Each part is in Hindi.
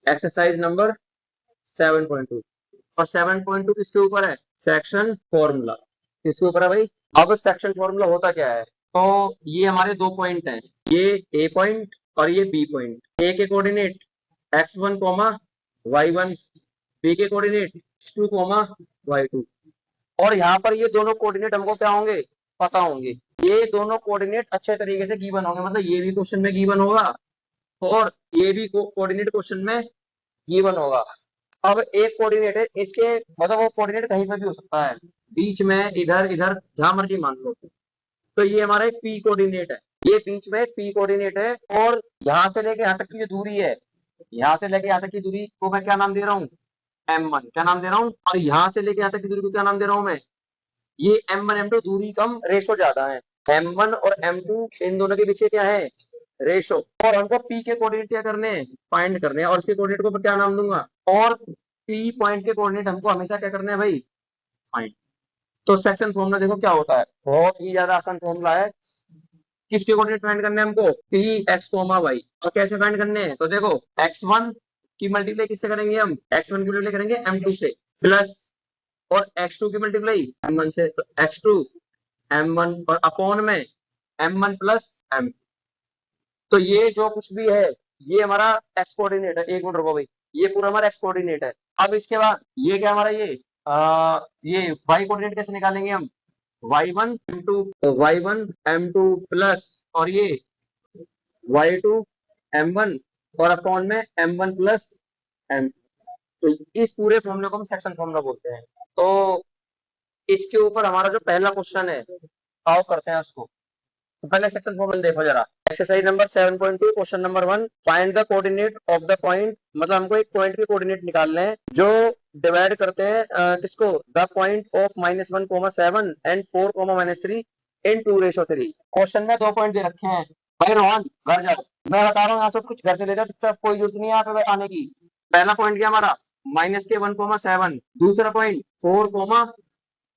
Exercise number 7.2। और 7.2 किसके ऊपर है? Section formula. किसके ऊपर है भाई? अब सेक्शन फॉर्मूला होता क्या है? तो ये हमारे दो पॉइंट हैं, ये ए पॉइंट और ये बी पॉइंट। ए के कोऑर्डिनेट x1 y1, बी के कोऑर्डिनेट x2 y2। और यहाँ पर ये दोनों कोऑर्डिनेट हमको क्या होंगे? पता होंगे। ये दोनों कोऑर्डिनेट अच्छे तरीके से गिवन होंगे, मतलब ये भी क्वेश्चन में गिवन होगा और ये भी कोऑर्डिनेट क्वेश्चन में गिवन होगा। अब एक कोऑर्डिनेट है, इसके मतलब वो कोऑर्डिनेट कहीं पर भी हो सकता है, बीच में, इधर इधर, जहां मर्जी मान लो। तो ये हमारा एक पी कोऑर्डिनेट है, ये बीच में पी कोऑर्डिनेट है। और यहाँ से लेके यहाँ तक की जो दूरी है, यहाँ से लेके यहाँ तक की दूरी को मैं क्या नाम दे रहा हूँ? m1। क्या नाम दे रहा हूँ? और यहाँ से लेके यहाँ तक की दूरी को क्या नाम दे रहा हूँ मैं? ये m1 m2 दूरी कम, रेशो ज्यादा है। m1 और m2 इन दोनों के पीछे क्या है? रेशो। और हमको p के कोऑर्डिनेट क्या करने हैं? फाइंड करने हैं। और इसके कोऑर्डिनेट को मैं क्या नाम दूंगा? और p पॉइंट के कोऑर्डिनेट हमको हमेशा क्या करने हैं भाई? फाइंड। तो सेक्शन फॉर्मूला देखो क्या होता है, बहुत ही ज्यादा आसान फॉर्मूला है। किसके कोऑर्डिनेट फाइंड करने हैं हमको? P X comma Y. और कैसे फाइंड करने हैं? तो देखो x1 की मल्टीप्लाई किससे करेंगे? हम x1 की मल्टीप्लाई करेंगे m2 से, प्लस और x2 की मल्टीप्लाई m1 से, तो x2 m1 और अपॉन में m1 प्लस m। तो ये जो कुछ भी है ये हमारा एक्स कोऑर्डिनेट है। एक मिनट रुको भाई, ये पूरा हमारा एक्स कोऑर्डिनेट है। अब इसके बाद ये क्या हमारा? ये वाई कोऑर्डिनेट कैसे निकालेंगे हम? y1 m2, तो y1 m2 प्लस और ये y2 m1 और अपॉन में m1 प्लस m। तो इस पूरे फॉर्मूले को हम सेक्शन फॉर्मूला बोलते हैं। तो इसके ऊपर हमारा जो पहला क्वेश्चन है, आओ करते हैं उसको। तो पहले सेक्शन फॉर्मूला देखो जरा। Exercise number 7.2 question number 1, find the coordinate of the point. मतलब हमको एक पॉइंट के कोऑर्डिनेट निकालने हैं जो डिवाइड करते हैं किसको? The point of -1, 7 and 4, -3 in 2:3। Question में दो पॉइंट दे रखे हैं। भाई रोहन घर जाओ, मैं बता रहा हूँ यहाँ से कुछ घर से ले जाओ चुपचाप, कोई जरूरत नहीं है यहाँ पे आने की। पहला पॉइंट क्या हमारा? -1, 7। दूसरा पॉइंट 4,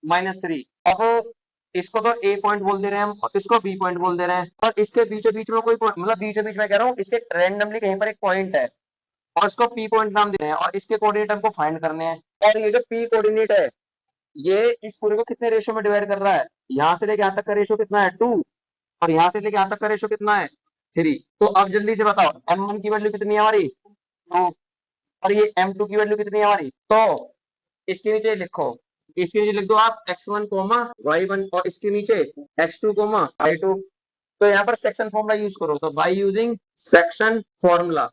-3। अब इसको तो ए पॉइंट बोल दे रहे हैं हम और इसको बी पॉइंट बोल दे रहे हैं। और इसके बीचों बीच में कोई मतलब बीचों बीच में कह रहा हूँ, इसके रैंडमली कहीं पर एक पॉइंट है और इसको पी पॉइंट नाम दे रहे हैं और इसके कोऑर्डिनेट हमको फाइंड करने हैं। और ये जो पी कोऑर्डिनेट है ये इस पूरे को कितने रेशो में डिवाइड कर रहा है? यहाँ से लेके यहाँ तक का रेशो कितना है? 2। और यहाँ से लेके यहाँ तक का रेशो कितना है? 3। तो अब जल्दी से बताओ m1 की वैल्यू कितनी है हमारी? 2। और ये m2 की वैल्यू कितनी है हमारी? तो इसके नीचे लिखो, इसके नीचे लिख दो आप x1 y1 और इसके नीचे x2 y2। तो यहाँ पर सेक्शन फॉर्मूला यूज करो, तो बाय यूजिंग सेक्शन फॉर्मूला।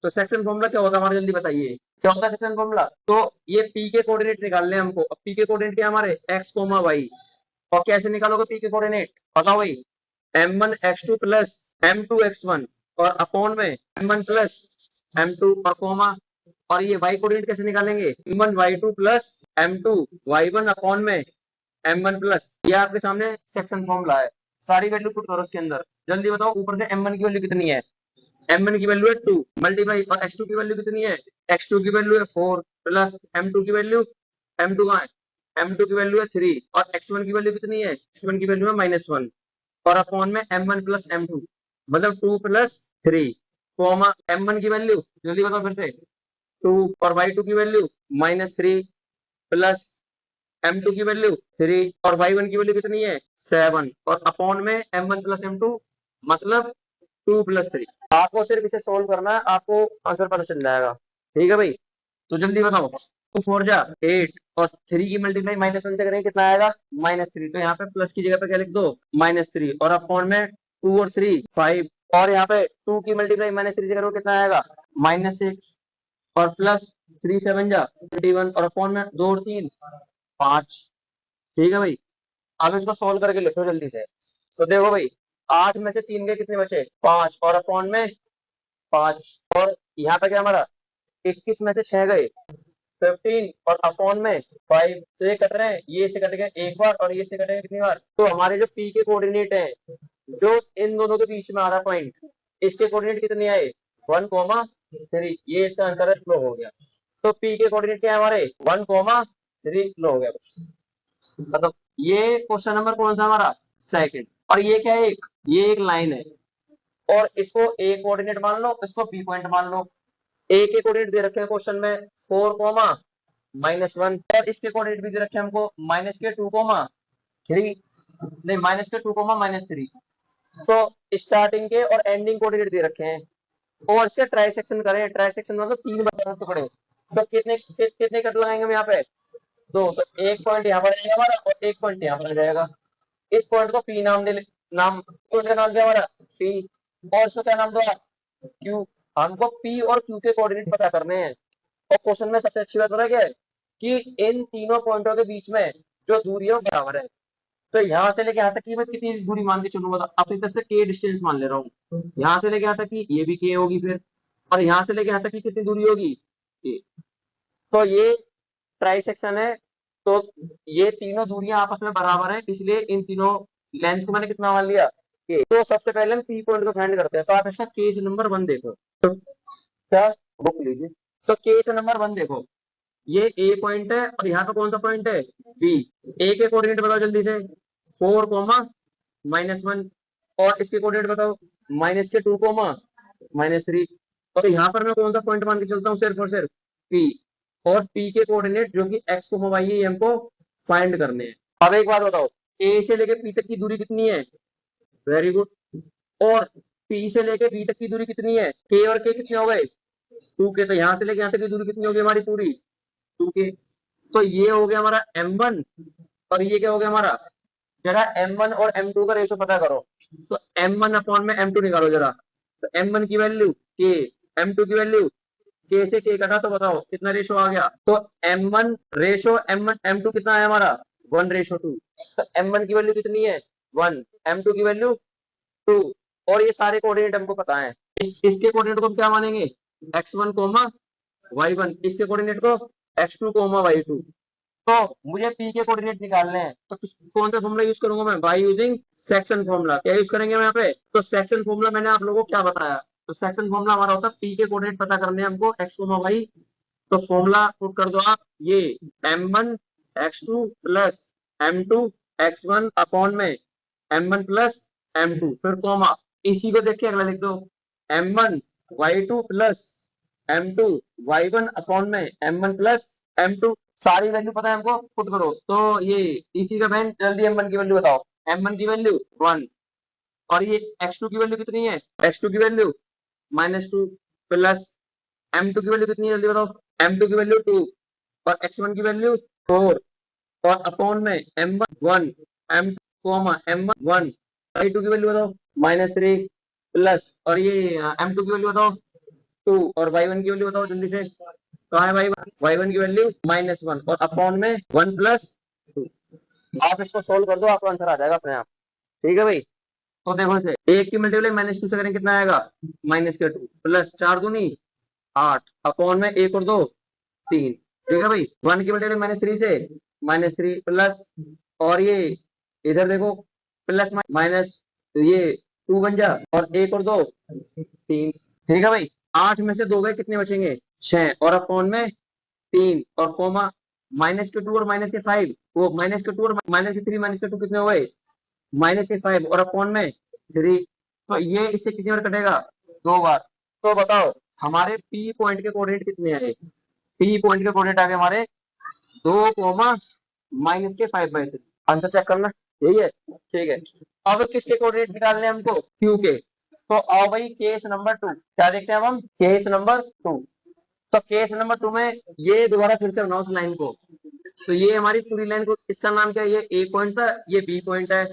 तो सेक्शन फॉर्मूला क्या होगा हमारे? जल्दी बताइए क्या होता है सेक्शन फॉर्मूला? तो ये p के कोऑर्डिनेट निकालने हैं हमको। अब p के कोऑर्डिनेट क्या हमारे? x y। और कैसे निकालोगे p के कोऑर्डिनेट? बताओ भाई। m1 x2 plus m2 x1 और अपॉन में m1 प्लस m2 और कोमा। और ये y कोऑर्डिनेट कैसे निकालेंगे? m1 y2 plus m2 y1 upon में m1 प्लस, ये आपके सामने सेक्शन फॉर्मूला है। सारी वैल्यू पुट करो उसके अंदर। जल्दी बताओ ऊपर से m1 की वैल्यू कितनी है? m1 की वैल्यू है 2 मल्टीप्लाई, और x2 की वैल्यू कितनी है? x2 की वैल्यू है 4 प्लस m2 की वैल्यू, m2 कहाँ है? m2 की वैल्यू है 3 और x1 की वैल्यू कितनी है? x1 की वैल्यू है -1 और अपॉन में m1 प्लस m2, मतलब 2 प्लस 3 कोमा m1 की वैल्यू जल्दी बताओ फिर से 2 और y2 की वैल्यू -3 प्लस m2 की वैल्यू 3 और y1 की वैल्यू कितनी है? 7 और अपॉन में m1 प्लस m2 मतलब 2 प्लस 3। आपको सिर्फ इसे सोल्व करना है, आपको आंसर पता चल जाएगा। ठीक है भाई, तो जल्दी बताओ। 2 4 जा 8 और 3 की मल्टीप्लाई -1 से करेंगे कितना आएगा? -3। तो यहाँ पे प्लस की जगह पे क्या लिख दो? -3 और अपॉन में 2 और 3 5 और यहाँ पे 2 की मल्टीप्लाई -3 से करो कितना आएगा? -6 और प्लस 3 7 जा 21 और अपॉन में 2 और 3 5। ठीक है भाई, अब इसको सोल्व करके लिखो जल्दी से। तो देखो भाई 8 में से 3 के कितने बचे? 5 और अपॉन में 5 और यहाँ पे क्या हमारा 21 में से 6 गए 15 और अपॉन में 5। तो ये कट रहे हैं, ये से कट गए एक बार और ये से कटेंगे कितनी बार? तो हमारे जो पी के कोऑर्डिनेट है जो इन दोनों के बीच में आ रहा पॉइंट, इसके कोऑर्डिनेट कितने आए? 1, 3। ये इसका आंसर है, फ्लो हो गया। तो पी के कोऑर्डिनेट क्या है हमारे? 1, 3 फ्लो हो गया। मतलब ये क्वेश्चन नंबर कौन सा हमारा? सेकंड। और ये क्या है? ये एक लाइन है और इसको ए कोऑर्डिनेट मान लो, इसको बी पॉइंट मान लो। ए के कोऑर्डिनेट दे रखे हैं क्वेश्चन में 4 कोमा -1 और इसके कोऑर्डिनेट भी दे रखे हैं हमको -2 कोमा 3 नहीं -2 कोमा -3। तो स्टार्टिंग के और एंडिंग कोऑर्डिनेट दे रखे हैं और इसके ट्राइसेक्शन करें, ट्राइसेक्शन मतलब 3 बराबर टुकड़े, तो कितने कट लगाएंगे हम यहाँ पे 2, तो एक पॉइंट यहाँ पर आ जाएगा हमारा और एक पॉइंट यहाँ पर आ जाएगा। इस पॉइंट को पी नाम दे, नाम तो इसका नाम क्या हमारा पी, और इसको क्या नाम दो क्यू। हमको पी और क्यू के कोऑर्डिनेट पता करने हैं और क्वेश्चन में सबसे अच्छी बात पता क्या है कि इन तीनों पॉइंटों के बीच में जो दूरी है वो बराबर है। तो यहाँ से लेके यहाँ तक की मैं कितनी दूरी मान के चलूंगा, अपनी तरफ से के डिस्टेंस मान ले रहा हूँ, यहाँ से लेके यहाँ तक की ये भी के होगी फिर, और यहाँ से लेके यहाँ तक की कितनी दूरी होगी के। तो ये ट्राइसेक्शन है, तो ये तीनों दूरियां आपस में बराबर हैं, इसलिए इन तीनों लेंथ को मैंने कितना मान लिया के। तो सबसे पहले हम पी पॉइंट को फाइंड करते हैं, तो आप इसका केस नंबर 1 देखो, तो क्या बुक लीजिए, तो केस नंबर 1 देखो, ये ए पॉइंट है और यहाँ पे कौन सा पॉइंट है बी। ए के कोऑर्डिनेट बताओ जल्दी से 4 कोमा -1 और इसके कोऑर्डिनेट बताओ -2 कोमा -3। और यहाँ पर मैं कौन सा पॉइंट मान के चलता हूँ सिर्फ और सिर्फ पी, और पी के कोऑर्डिनेट जो कि एक्स को वाई है हमको फाइंड करने हैं। अब एक बात बताओ, ए से लेके पी तक की दूरी कितनी है, वेरी गुड, और पी से लेके बी तक की दूरी कितनी है, के और के कितने हो गए 2 के, तो यहाँ से लेके यहाँ तक की दूरी कितनी होगी हमारी पूरी 2 के। तो ये हो गया हमारा m1 और ये क्या हो गया हमारा, जरा m1 और m2 का रेशो पता करो, तो m1 अपॉन में m2 निकालो जरा, तो m1 की वैल्यू के, m2 की वैल्यू के से के कटा, तो बताओ कितना रेशो आ गया, तो m1 रेशो m1 m2 कितना है हमारा 1:2, तो m1 की वैल्यू कितनी है 1, m2 की वैल्यू 2, और ये सारे कोऑर्डिनेट हमको पता है। इसके कोऑर्डिनेट को हम क्या मानेंगे x1 y1, इसके कोऑर्डिनेट को x2 y2। तो मुझे पी के कोऑर्डिनेट निकालने हैं, तो कौन सा फॉर्मूला यूज करूंगा मैं, बाय यूजिंग सेक्शन फॉर्मूला। क्या यूज करेंगे यहाँ पे, तो सेक्शन फॉर्मूला मैंने आप लोगों को क्या बताया, तो सेक्शन फॉर्मूला हमारा होता है पी के कोऑर्डिनेट पता करने हैं हमको एक्स वाई, तो फॉर्मूला पुट कर दो आप, ये m1 x2 plus m2 x1 upon में m1 प्लस m2 फिर कॉमा, इसी को देख के अगला लिख दो m1 y2 plus m2 y1 upon में m1 प्लस m2, सारी वैल्यू पता है हमको, पुट करो, तो ये इसी का बहन जल्दी m1 की वैल्यू बताओ, m1 की वैल्यू 1, और ये x2 की वैल्यू कितनी है, x2 की वैल्यू -2 प्लस m2 की वैल्यू कितनी है जल्दी बताओ, m2 की वैल्यू 2 और x1 की वैल्यू 4 और अपॉन में m1 1 m2 m1 1, y2 की वैल्यू बताओ -3 प्लस, और ये m2 की वैल्यू बताओ 2 और y1 की वैल्यू बताओ जल्दी से, कहाँ है y1 की वैल्यू -1 और अपॉन में 1 प्लस 2। आप इसको सोल्व कर दो, आपका आंसर आ जाएगा अपने आप, ठीक है भाई। तो देखो इसे एक की मल्टीप्लाई -2 से करेंगे कितना आएगा -2 प्लस 4 दूनी 8 अपॉन में 1 और 2 3, ठीक है भाई। 1 की मल्टीप्लाई -3 से -3 प्लस, और ये इधर देखो प्लस माइनस, तो ये 2 बन जा और 1 और 2 3, ठीक है भाई। 8 में से 2 गए कितने बचेंगे 6 और अपॉन में 3 और कोमा -2 और -5, वो -2 और -3 -2 कितने हो गए -5 और अपॉन में 3, तो ये इससे कितनी बार कटेगा 2 बार। तो बताओ हमारे पी पॉइंट के कोऑर्डिनेट कितने आए, पी पॉइंट के कोऑर्डिनेट आ गए हमारे 2 -5/3, आंसर चेक करना यही है, ठीक है। अब किसके कोऑर्डिनेट निकालने हैं हमको क्यू के, तो आओ भाई केस नंबर 2 क्या देखते हैं अब हम, केस नंबर 2। तो केस नंबर 2 में ये दोबारा फिर से बनाओ उस लाइन को, तो ये हमारी पूरी लाइन को, इसका नाम क्या है, ये ए पॉइंट था, ये बी पॉइंट है।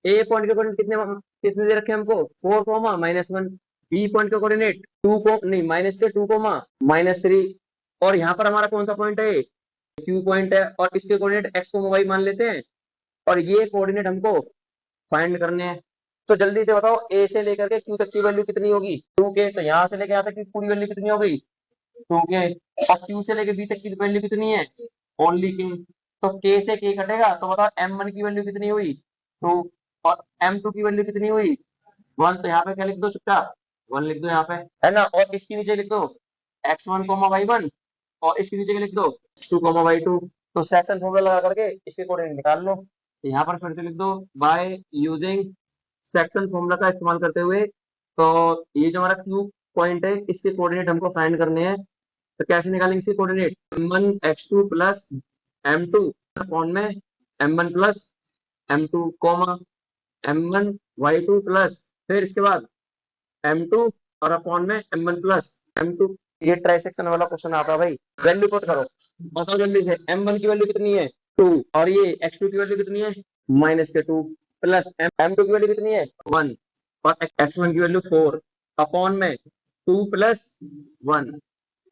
ए पॉइंट के कोऑर्डिनेट कितने कितने दे रखे हैं हमको 4 -1, बी पॉइंट के कोऑर्डिनेट 2 को नहीं -2 -3, और यहाँ पर हमारा कौन सा पॉइंट है क्यू पॉइंट है, और इसके कोऑर्डिनेट एक्स को वाई मान लेते हैं, और ये कोऑर्डिनेट हमको फाइंड करने हैं। तो जल्दी से बताओ ए से लेकर के क्यू तक की वैल्यू कितनी होगी 2 के, तो यहाँ से लेकर यहाँ तक की पूरी वैल्यू कितनी हो गई 2 के, और क्यू से लेकर बी तक की वैल्यू कितनी है ओनली के, तो के से के कटेगा, तो बताओ m1 की वैल्यू कितनी हुई 2 और m2 की वैल्यू कितनी हुई 1, तो यहाँ पे क्या लिख दो चुपचाप 1 लिख दो यहाँ पे, है ना, और इसके नीचे लिख दो x1 y1 और इसके नीचे लिख दो x2 y2। तो सेक्शन फॉर्मूला लगा करके इसके कोऑर्डिनेट निकाल लो, तो यहाँ पर फिर से लिख दो बाय यूजिंग सेक्शन फॉर्मूला का इस्तेमाल करते हुए, तो ये जो हमारा क्यू पॉइंट है, इसके कोऑर्डिनेट हमको फाइंड करने हैं। तो कैसे निकालेंगे इसके coordinate? m1 x2 plus m2 upon में m1 plus m2 comma m1 y2 plus फिर इसके बाद m2 और अपॉन में m1 प्लस m2। ये ट्राइसेक्शन वाला क्वेश्चन आता है भाई। वैल्यू पुट करो, बताओ जल्दी से। m1 की वैल्यू कितनी है? 2 और ये x2 की वैल्यू कितनी है? -2 प्लस m2 की वैल्यू कितनी है? 1 और x1 की वैल्यू 4 अपॉन में 2 प्लस 1।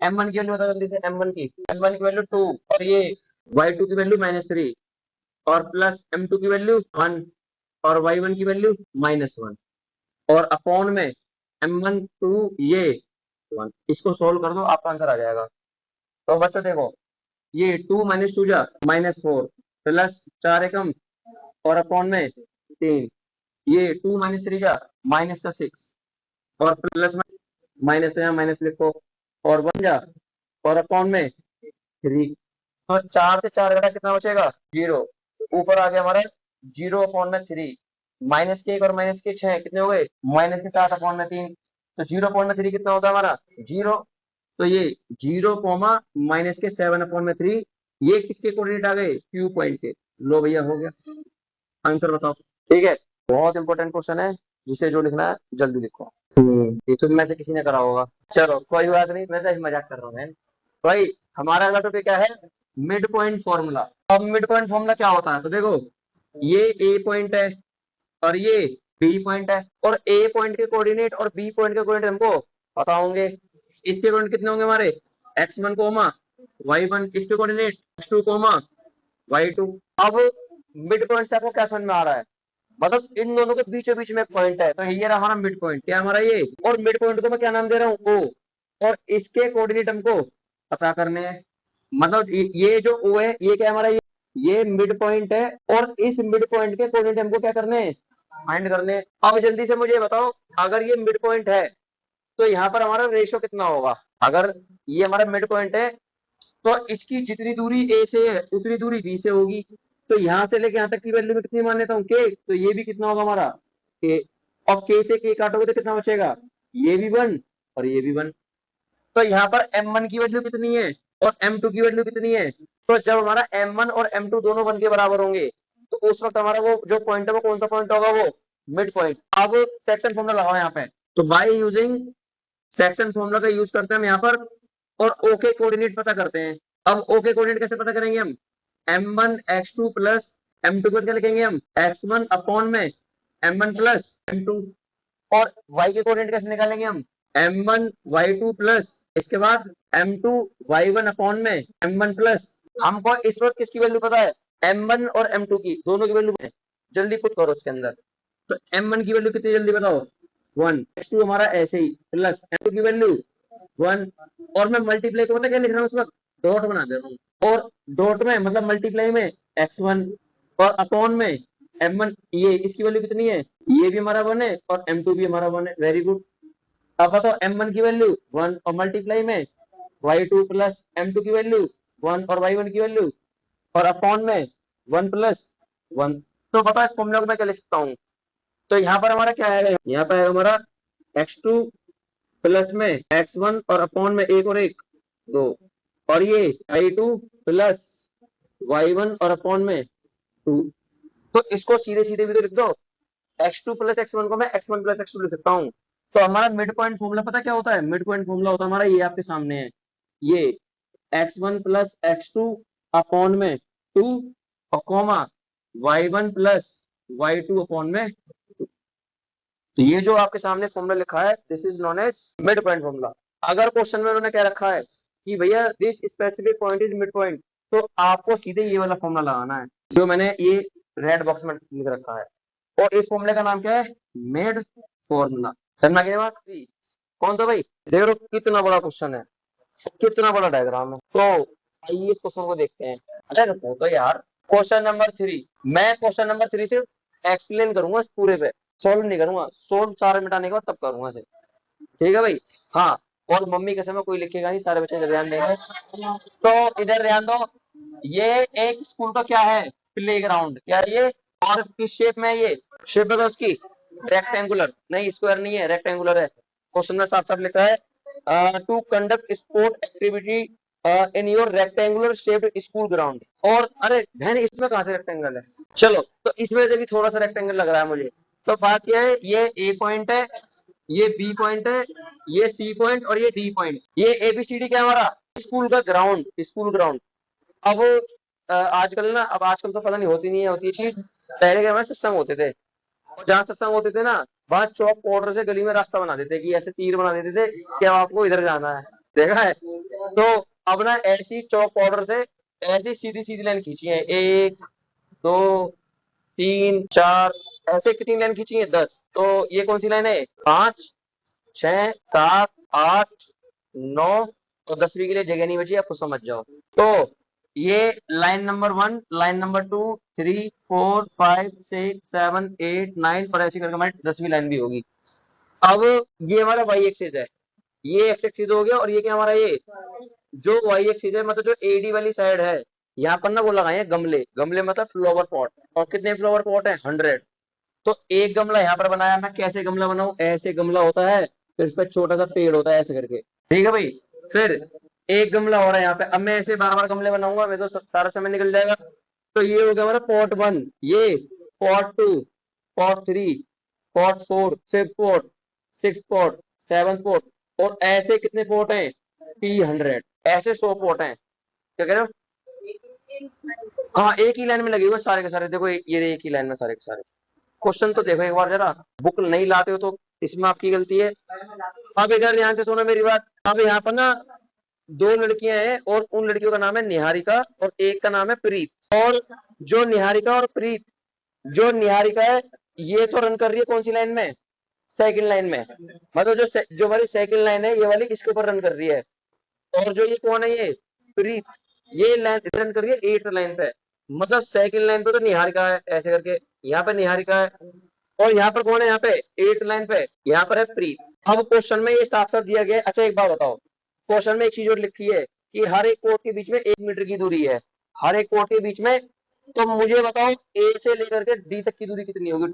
m1 की वैल्यू बताओ जल्दी से। m1 की वैल्यू 2 और ये y2 की वैल्यू -3 और प्लस m2 की वैल्यू 1 और y1 की वैल्यू -1 और अपॉन में m1 2 ये 1। इसको सोल्व कर दो, आपका आंसर आ जाएगा। तो बच्चों देखो, ये 2 - 2 जा -4 प्लस 4 एकम और अपॉन में 3, ये 2 - 3 जा -6 और प्लस में माइनस तो यहाँ माइनस लिखो और 1 जा और अपॉन में 3। तो 4 से 4 घटा कितना बचेगा? 0। ऊपर आ गया हमारा 0 अपॉन में 3, माइनस के 1 और माइनस के 6 कितने हो गए? माइनस के 7 अपॉन में 3। तो 0 अपॉन में 3 कितना होता है हमारा? 0। तो ये 0 कॉमा माइनस के 7 अपॉन में 3, ये किसके कोऑर्डिनेट आ गए? क्यू पॉइंट के। लो भैया हो गया, आंसर बताओ। ठीक है, बहुत इंपॉर्टेंट क्वेश्चन है, जिसे जो लिखना है जल्दी लिखो। ये तो मैं से किसी ने करा होगा। चलो कोई बात नहीं, मैं तो मजाक कर रहा हूँ भाई। हमारा अगला टॉपिक क्या है? Mid point formula. अब मिड पॉइंट फॉर्मूला क्या होता है? तो देखो, ये ए पॉइंट है और ये बी पॉइंट है और ए पॉइंट के कोऑर्डिनेट और बी पॉइंट के कोऑर्डिनेट हमको पता होंगे। इसके कोऑर्डिनेट कितने होंगे हमारे? x1 कोमा y1, इसके कोऑर्डिनेट x2 कोमा y2। अब मिड पॉइंट से आपको क्या समझ में आ रहा है? मतलब इन दोनों के बीचों बीच में एक पॉइंट है, तो ये रहा हमारा मिड पॉइंट। क्या हमारा ये? और मिड पॉइंट को मैं क्या नाम दे रहा हूँ? ओ। और इसके कोऑर्डिनेट हमको पता करने हैं। मतलब ये जो ओ है, ये क्या है हमारा? ये मिड पॉइंट है और इस मिड पॉइंट के कोऑर्डिनेट हमको क्या करने हैं? फाइंड करने हैं। अब जल्दी से मुझे बताओ, अगर ये मिड पॉइंट है तो यहाँ पर हमारा रेशियो कितना होगा? अगर ये हमारा मिड पॉइंट है तो इसकी जितनी दूरी ए से है उतनी दूरी बी से होगी। तो यहाँ से लेके यहाँ तक की वैल्यू में कितनी मान लेता हूँ? के। तो ये भी कितना होगा हमारा? के। और के से के काटोगे तो कितना बचेगा? ये भी 1 और ये भी 1। तो यहाँ पर m1 की वैल्यू कितनी है और m2 की वैल्यू कितनी है? तो जब हमारा m1 और m2 दोनों 1 के बराबर होंगे तो उस वक्त हमारा वो जो पॉइंट है वो कौन सा पॉइंट होगा? वो मिड पॉइंट। अब सेक्शन फॉर्मूला लगाओ यहाँ पे। तो बाय यूजिंग सेक्शन फॉर्मूला का यूज करते हैं हम यहाँ पर और ओ के कोऑर्डिनेट पता करते हैं। अब ओ के कोऑर्डिनेट कैसे पता करेंगे हम? m1 x2 प्लस m2 को क्या लिखेंगे हम? x1 अपॉन में m1 प्लस m2। और y के कोऑर्डिनेट कैसे निकालेंगे हम? m1 y2 प्लस इसके बाद m2 y1 अपॉन में m1 प्लस। हमको इस वक्त किसकी वैल्यू पता है? m1 और m2 की, दोनों की वैल्यू जल्दी पुट करो उसके अंदर। तो m1 की वैल्यू कितनी जल्दी बताओ? 1। x2 हमारा ऐसे ही प्लस m2 की वैल्यू 1 और मैं मल्टीप्लाई को पता क्या लिख रहा हूँ उस वक्त? डॉट बना दे रहा हूँ और डॉट में मतलब मल्टीप्लाई में x1 और अपॉन में m1, ये इसकी वैल्यू कितनी है? ये भी हमारा 1 है और m2 भी हमारा 1 है। Very good. अब बताओ m1 की वैल्यू 1 और मल्टीप्लाई में y2 प्लस m2 की वैल्यू 1 और y1 की वैल्यू और अपॉन में 1 प्लस 1। तो बताओ इस फॉर्मूला को मैं क्या लिख सकता हूँ? तो यहाँ पर हमारा क्या आएगा? यहाँ पर आएगा हमारा x2 प्लस में x1 और अपॉन में 1 और 1 2 और ये y2 प्लस y1 और अपॉन में 2। तो इसको सीधे सीधे भी तो लिख दो। x2 प्लस x1 को मैं x1 प्लस x2 लिख सकता हूँ। तो हमारा मिड पॉइंट फॉर्मूला पता क्या होता है? मिड पॉइंट फॉर्मूला होता है हमारा, ये आपके सामने है, ये x1 प्लस x2 अपॉन में 2 और comma y1 plus y2 upon में 2। तो ये जो आपके सामने फॉर्मूला लिखा है, this is known as mid point formula. अगर क्वेश्चन में उन्होंने क्या रखा है कि भैया this specific point is mid point, तो आपको सीधे ये वाला फॉर्मूला लगाना है जो मैंने ये रेड बॉक्स में लिख रखा है। और इस फॉर्मूले का नाम क्या है? Mid formula. समझ गए बात? कौन सा भाई? देख लो कितना बड़ा क्वेश्चन है, कितना बड़ा डायग्राम है। तो आइए इस क्वेश्चन को देखते हैं। अरे रुको तो यार, क्वेश्चन नंबर 3। मैं क्वेश्चन नंबर 3 सिर्फ एक्सप्लेन करूंगा इस पूरे पे, सोल्व नहीं करूंगा। सोल्व सारे मिटाने के बाद तब करूंगा सिर्फ। ठीक है भाई? हाँ। और मम्मी के समय कोई लिखेगा नहीं, सारे बच्चे ध्यान देंगे। तो इधर ध्यान दो, ये एक स्कूल का क्या है? Play ground. क्या है ये? और किस शेप में है ये? शेप है उसकी रेक्टेंगुलर, नहीं स्क्वायर नहीं है, रेक्टेंगुलर है। क्वेश्चन में साफ साफ लिखा है to conduct sport activity in your rectangular shaped school ground. और अरे बहन इसमें कहां से रेक्टेंगल है, चलो तो इसमें से भी थोड़ा सा रेक्टेंगल लग रहा है मुझे। तो बात क्या है, ये ए पॉइंट है, ये बी पॉइंट है, ये सी पॉइंट और ये डी पॉइंट, ये एबीसीडी क्या है हमारा स्कूल का ग्राउंड, स्कूल ग्राउंड। अब आजकल ना, अब आजकल तो पता नहीं होती नहीं है, होती थी पहले के हमारे सत्संग होते थे, और जहाँ सत्संग होते थे ना वहां चौक पाउडर से गली में रास्ता बना देते कि ऐसे तीर बना देते थे कि अब आपको इधर जाना है, देखा है। तो अब ना ऐसी चौक पाउडर से ऐसी सीधी सीधी लाइन खींची है, 1 2 3 4, ऐसे कितनी लाइन खींची है, 10। तो ये कौन सी लाइन है, 5 6 7 8 9, और 10वीं के लिए जगह नहीं बची, आपको समझ जाओ। तो ये लाइन नंबर 1, लाइन नंबर 2 3 4 5 6 7 8 9, और ऐसे करके हमारी 10वीं लाइन भी होगी। अब ये हमारा वाई एक्सिस है, ये एक्स एक्सिस हो गया, और ये क्या हमारा ये जो वाई एक्सिस है, मतलब जो एडी वाली साइड है, यहाँ पर ना वो लगाए हैं गमले, गमले मतलब फ्लावर पॉट, और कितने फ्लावर पॉट है, 100। तो एक गमला यहाँ पर बनाया, मैं कैसे गमला बनाऊं, ऐसे गमला होता है, फिर इस पर छोटा सा पेड़ होता है ऐसे करके, ठीक है भाई। फिर एक गमला हो रहा है यहाँ पे, अब मैं ऐसे बार बार गमले बनाऊंगा, मैं तो सारा समय निकल जाएगा। तो ये हो गया हमारा पॉट 1, ये pot 2, pot 3, pot 4, 5th pot, 6th pot, 7th pot, और ऐसे कितने पॉट हैं, P100, ऐसे 100 पॉट हैं, क्या कह रहे हो। हाँ एक ही लाइन में लगे हुए सारे के सारे, देखो ये एक ही लाइन में सारे के सारे। क्वेश्चन तो देखो एक बार जरा, बुक नहीं लाते हो तो इसमें आपकी गलती है। अब इधर ध्यान से सुनो मेरी बात, अब यहाँ पर ना 2 लड़कियां हैं, और उन लड़कियों का नाम है निहारिका और एक का नाम है प्रीत। और जो निहारिका और प्रीत, जो निहारिका है ये तो रन कर रही है कौन सी लाइन में, सेकंड लाइन में, मतलब जो हमारी सेकंड लाइन है ये वाली इसके ऊपर रन कर रही है। और जो ये कौन है, ये प्रीत, ये लाइन रन कर रही है 8th लाइन पे, मतलब सेकंड लाइन पे तो निहारिका है ऐसे करके, यहाँ पे निहारिका है, और यहाँ पर कौन है, यहाँ पे 8th लाइन पे यहाँ पर है प्रीत। अब क्वेश्चन में ये साफ साफ दिया गया है। अच्छा एक बात बताओ, क्वेश्चन में एक चीज और लिखी है कि हर एक कोर्ट के बीच में 1 मीटर की दूरी है, हर एक कोर्ट के बीच में। तो मुझे बताओ ए से लेकर के डी तक की दूरी कितनी होगी,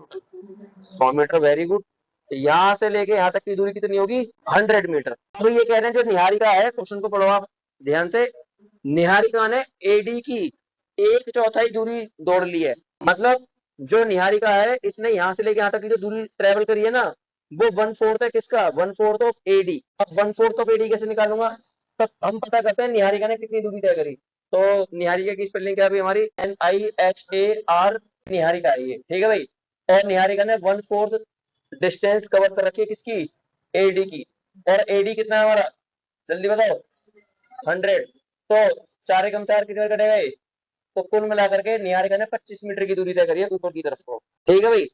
100 मीटर, वेरी गुड। यहाँ से लेके यहाँ तक की दूरी कितनी होगी, 100 मीटर। तो ये कह रहे हैं जो निहारिका है, क्वेश्चन को पढ़ो आप ध्यान से, निहारिका ने एडी की 1/4 दूरी दौड़ ली है, मतलब जो निहारिका है इसने यहाँ से लेके यहाँ तक की जो दूरी ट्रेवल करी है ना, वो 1/4 है किसका, 1/4 ऑफ एडी। अब 1/4 ऑफ एडी कैसे निकालूंगा, तब हम पता करते हैं निहारिका ने कितनी दूरी तय करी। तो निहारिका की स्पेलिंग क्या है हमारी, NIHAR, निहारिका है ये, ठीक है भाई। और निहारिका ने 1/4 डिस्टेंस कवर कर रखी है किसकी, एडी की। और एडी कितना है हमारा, जल्दी बताओ, 100। तो 4 एकम 4 कितने कटेगा ये, तो कुल मिलाकर के निहारिका ने 25 मीटर की दूरी तय करी है ऊपर की तरफ को, ठीक है भाई।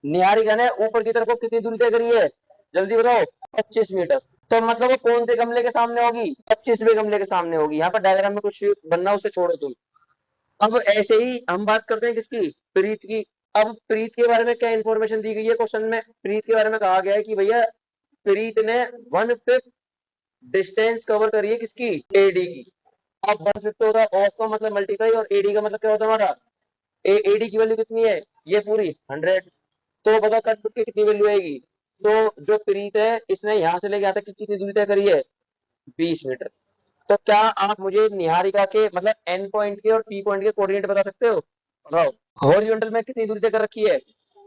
निहारिका ने ऊपर की तरफ को कितनी दूरी तय करी है, जल्दी बताओ, 25 मीटर। तो मतलब वो कौन से गमले के सामने होगी, 25वें गमले के सामने होगी। यहाँ पर डायग्राम में कुछ बनना उसे छोड़ो तुम। अब ऐसे ही हम बात करते हैं किसकी, प्रीत की। अब प्रीत के बारे में क्या इंफॉर्मेशन दी गई है क्वेश्चन में, प्रीत के बारे में कहा गया है कि भैया प्रीत ने 1/5 डिस्टेंस कवर करी है किसकी, एडी की। अब 1/5 तो होता है ऑफ का मतलब मल्टीप्लाई, और एडी का मतलब क्या होता है हमारा, एडी की वैल्यू कितनी है, ये पूरी 100। तो बताओ कट की कितनी वैल्यू आएगी। तो जो प्रीत है इसने यहाँ से लेके यहाँ तक कितनी दूरी तय करी है, 20 मीटर। तो क्या आप मुझे निहारिका के मतलब एन पॉइंट के और पी पॉइंट के कोऑर्डिनेट बता सकते हो, बताओ। हॉरिजॉन्टल में कितनी दूरी तय कर रखी है,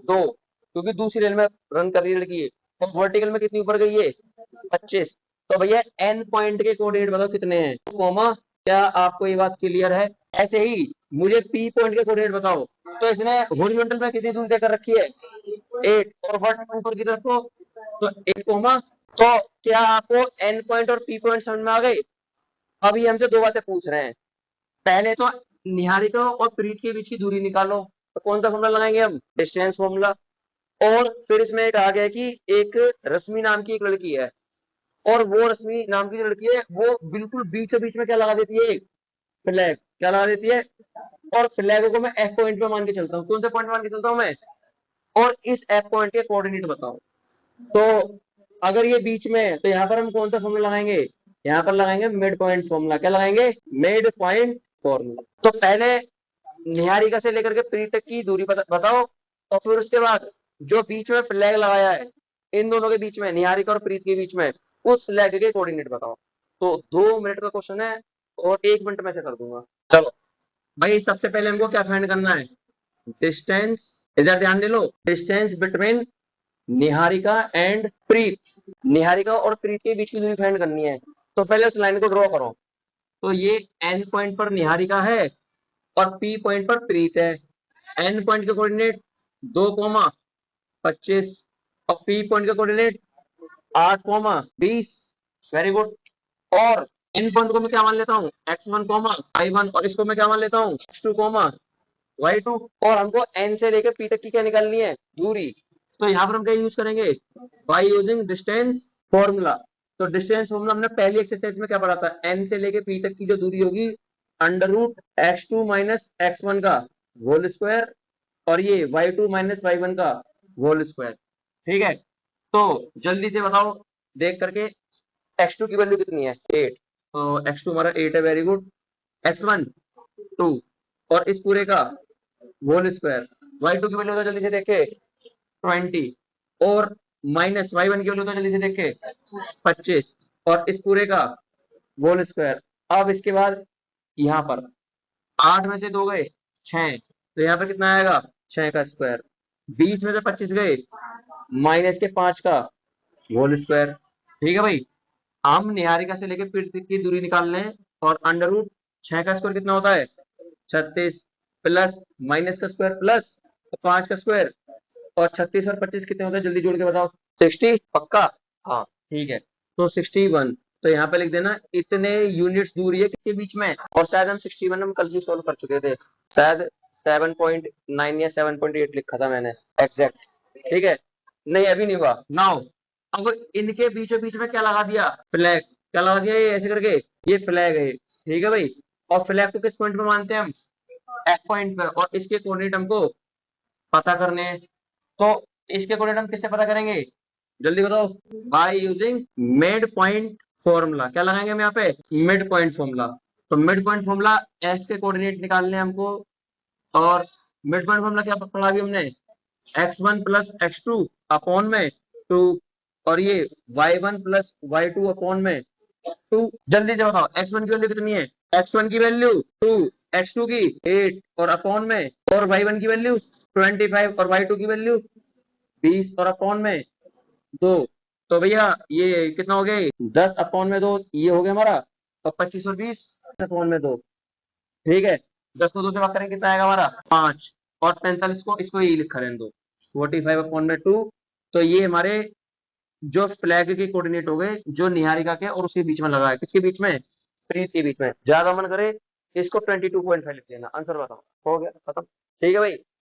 2, क्योंकि दूसरी रेल में रन कर रही है लड़की है। और वर्टिकल में कितनी ऊपर गई है, 25। तो भैया एन पॉइंट के कोऑर्डिनेट बताओ कितने हैं, कोमा। क्या आपको ये बात क्लियर है। ऐसे ही मुझे पी पॉइंट के कोऑर्डिनेट बताओ। तो इसने हॉरिजॉन्टल में कितनी दूरी तय कर रखी है, 8, और वर्टिकल ऊपर की तरफ को तो 8 कोमा। तो क्या आपको एन पॉइंट और पी पॉइंट समझ में आ गए। अभी हमसे 2 बातें पूछ रहे हैं, पहले तो निहारिका और प्रीत के बीच की दूरी निकालो। तो कौन सा फॉर्मूला लगाएंगे हम, डिस्टेंस फॉर्मूला। और फिर इसमें कहा गया कि एक रश्मि नाम की एक लड़की है, और वो रश्मि नाम की जो लड़की है वो बिल्कुल बीचों बीच में क्या लगा देती है, फ्लैग, क्या लगा देती है। और फ्लैग को मैं एफ पॉइंट पे मान के चलता हूँ, कौन सा पॉइंट मान के चलता हूँ मैं, और इस एफ पॉइंट के कोऑर्डिनेट बताओ। तो अगर ये बीच में है तो यहाँ पर हम कौन सा फॉर्मूला लगाएंगे, यहाँ पर लगाएंगे मिड पॉइंट फॉर्मूला। क्या लगाएंगे, मिड पॉइंट फॉर्मूला। तो पहले निहारिका से लेकर के प्री तक की दूरी बताओ, और फिर उसके बाद जो बीच में फ्लैग लगाया है इन दोनों के बीच में, निहारिका और प्रीत के बीच में उस फ्लैग के कोऑर्डिनेट बताओ। तो 2 मिनट का क्वेश्चन है और 1 मिनट में से कर दूंगा। चलो भाई, सबसे पहले हमको क्या फाइंड करना है? डिस्टेंस। इधर ध्यान दे लो, डिस्टेंस बिटवीन निहारिका एंड प्रीत। निहारिका और प्रीत के बीच की दूरी फाइंड करनी है। तो पहले उस लाइन को ड्रॉ करो। तो ये एन पॉइंट पर निहारिका है और पी पॉइंट पर प्रीत है। एन पॉइंट के कोऑर्डिनेट 2,25 और पी पॉइंट का कोऑर्डिनेट 8,20। Very good. और इन पॉइंट को मैं क्या मान लेता हूँ? x1, y1, और इसको मैं क्या मान लेता हूँ? x2, y2। और हमको n से लेकर p तक की क्या निकालनी है? दूरी। तो यहाँ पर हम क्या यूज करेंगे? By using distance formula. तो डिस्टेंस फॉर्मूला हमने पहली एक्सरसाइज में क्या पढ़ा था? n से लेके p तक की जो दूरी होगी, under root x2 minus x1 का होल स्क्वायर और ये y2 माइनस y1 का होल स्क्वायर। ठीक है, तो जल्दी से बताओ देख करके, x2 की वैल्यू कितनी है? 8। तो x2 हमारा 8 है। Very good. x1 2 और इस पूरे का होल स्क्वायर। y2 की वैल्यू तो जल्दी से देखे 20 और माइनस y1 की वैल्यू तो जल्दी से देखे 25 और इस पूरे का होल स्क्वायर। अब इसके बाद यहाँ पर 8 में से 2 गए 6, तो यहाँ पर कितना आएगा? 6 का स्क्वायर। 20 में से 25 गए माइनस के 5 का होल स्क्वायर। ठीक है भाई, हम निहारिका से लेकर पीठ की दूरी निकाल लें और अंडर रूट 6 का स्क्वायर कितना होता है? 36 प्लस माइनस का स्क्वायर प्लस 5 का स्क्वायर। और 36 और 25 कितने होते हैं? जल्दी जोड़ के बताओ। 60 पक्का? हाँ ठीक है, तो 61। तो यहाँ पे लिख देना इतने यूनिट्स दूरी है किसके बीच में। और शायद हम 61 हम कल भी सोल्व कर चुके थे, शायद 7.9 या 7.8 लिखा था मैंने एग्जैक्ट। ठीक है, नहीं अभी नहीं हुआ। नाउ अब इनके बीचों बीच में क्या लगा दिया? फ्लैग। क्या लगा दिया? ये ऐसे करके, ये फ्लैग है। ठीक है भाई, और फ्लैग को किस पॉइंट पे मानते हैं हम? एफ पॉइंट पे। और इसके कोऑर्डिनेट हमको पता करने हैं। तो इसके कोऑर्डिनेट हम किससे पता करेंगे? जल्दी बताओ। By using mid point formula. क्या लगाएंगे हम यहाँ पे? Mid point formula. तो मिड पॉइंट फॉर्मूला, एक्स के कोऑर्डिनेट निकालने हैं हमको। और मिड पॉइंट फॉर्मूला क्या पढ़ा अभी हमने? x1 प्लस x2 अपॉन में 2 और ये y1 प्लस y2 अपॉन में 2। जल्दी से बताओ x1 की वैल्यू कितनी है? x1 की वैल्यू 2, x2 की 8 और अपॉन में, और y1 की वैल्यू 25 और y2 की वैल्यू 20 और अपॉन में 2। तो भैया ये कितना हो गया? 10 अपॉन में 2 ये हो गया हमारा। और 25 और 20 अपॉन में 2। ठीक है, 10 को 2 से भाग करेंगे कितना आएगा हमारा? 5। और 45 को इसको यही लिखा रहने दो, 45 अपॉन में 2। तो ये हमारे जो फ्लैग के कोऑर्डिनेट हो गए, जो निहारिका के और उसके बीच में लगा है। किसके बीच में? प्रीत के बीच में। ज्यादा मन करे इसको 22.5 लिख देना। आंसर बताओ, हो गया खत्म। ठीक है भाई।